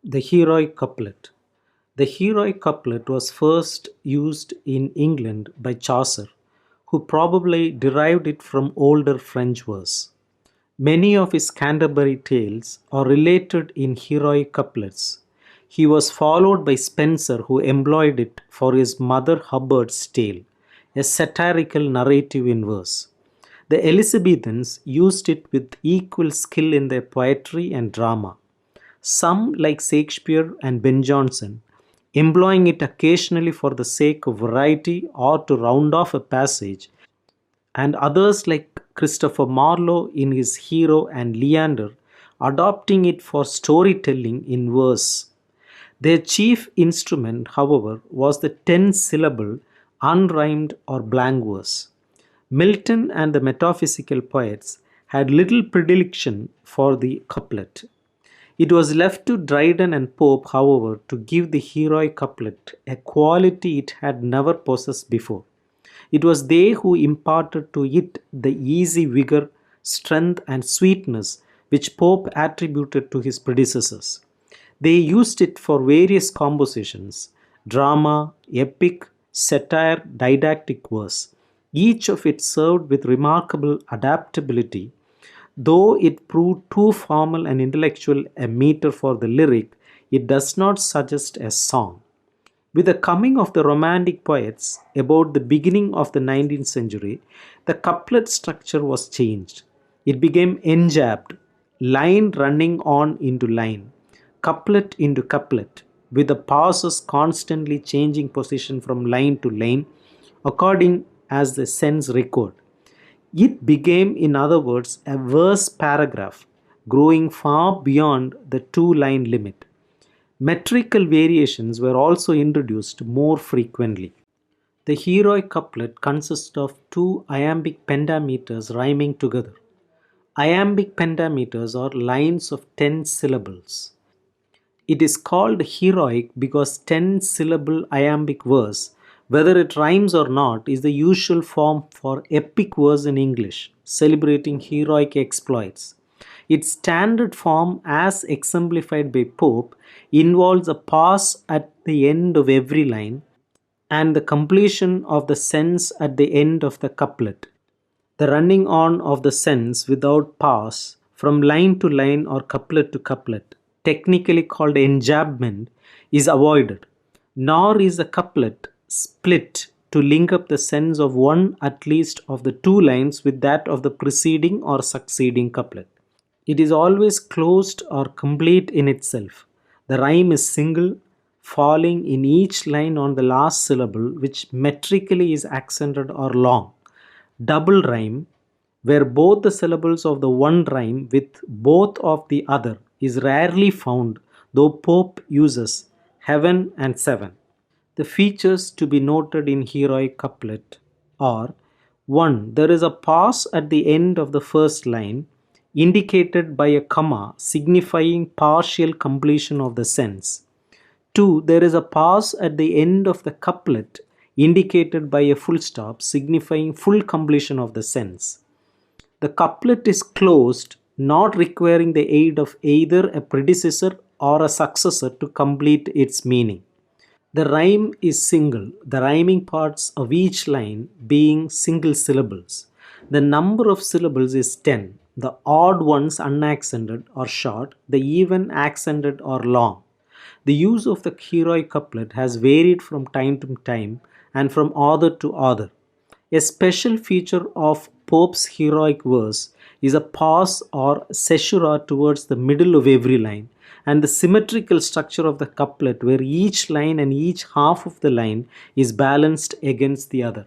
The Heroic Couplet. The Heroic Couplet was first used in England by Chaucer, who probably derived it from older French verse. Many of his Canterbury tales are related in heroic couplets. He was followed by Spenser, who employed it for his Mother Hubbard's tale, a satirical narrative in verse. The Elizabethans used it with equal skill in their poetry and drama. Some, like Shakespeare and Ben Jonson, employing it occasionally for the sake of variety or to round off a passage, and others, like Christopher Marlowe in his Hero and Leander, adopting it for storytelling in verse. Their chief instrument, however, was the 10-syllable unrhymed or blank verse. Milton and the metaphysical poets had little predilection for the couplet. It was left to Dryden and Pope, however, to give the heroic couplet a quality it had never possessed before. It was they who imparted to it the easy vigor, strength, and sweetness which Pope attributed to his predecessors. They used it for various compositions: drama, epic, satire, didactic verse. Each of it served with remarkable adaptability. Though it proved too formal and intellectual a meter for the lyric, it does not suggest a song. With the coming of the Romantic poets about the beginning of the 19th century, the couplet structure was changed. It became enjabbed, line running on into line, couplet into couplet, with the pauses constantly changing position from line to line according as the sense required. It became, in other words, a verse paragraph, growing far beyond the two-line limit. Metrical variations were also introduced more frequently. The heroic couplet consists of two iambic pentameters rhyming together. Iambic pentameters are lines of 10 syllables. It is called heroic because 10-syllable iambic verse, whether it rhymes or not, is the usual form for epic verse in English, celebrating heroic exploits. Its standard form, as exemplified by Pope, involves a pause at the end of every line and the completion of the sense at the end of the couplet. The running on of the sense without pause from line to line or couplet to couplet, technically called enjambment, is avoided, nor is the couplet split to link up the sense of one at least of the two lines with that of the preceding or succeeding couplet. It is always closed or complete in itself. The rhyme is single, falling in each line on the last syllable, which metrically is accented or long. Double rhyme, where both the syllables of the one rhyme with both of the other, is rarely found, though Pope uses heaven and seven. The features to be noted in heroic couplet are: 1. There is a pause at the end of the first line, indicated by a comma signifying partial completion of the sense. 2. There is a pause at the end of the couplet, indicated by a full stop signifying full completion of the sense. The couplet is closed, not requiring the aid of either a predecessor or a successor to complete its meaning. The rhyme is single, the rhyming parts of each line being single syllables. The number of syllables is 10, the odd ones unaccented or short, the even accented or long. The use of the heroic couplet has varied from time to time and from author to author. A special feature of Pope's heroic verse is a pause or caesura towards the middle of every line, and the symmetrical structure of the couplet where each line and each half of the line is balanced against the other.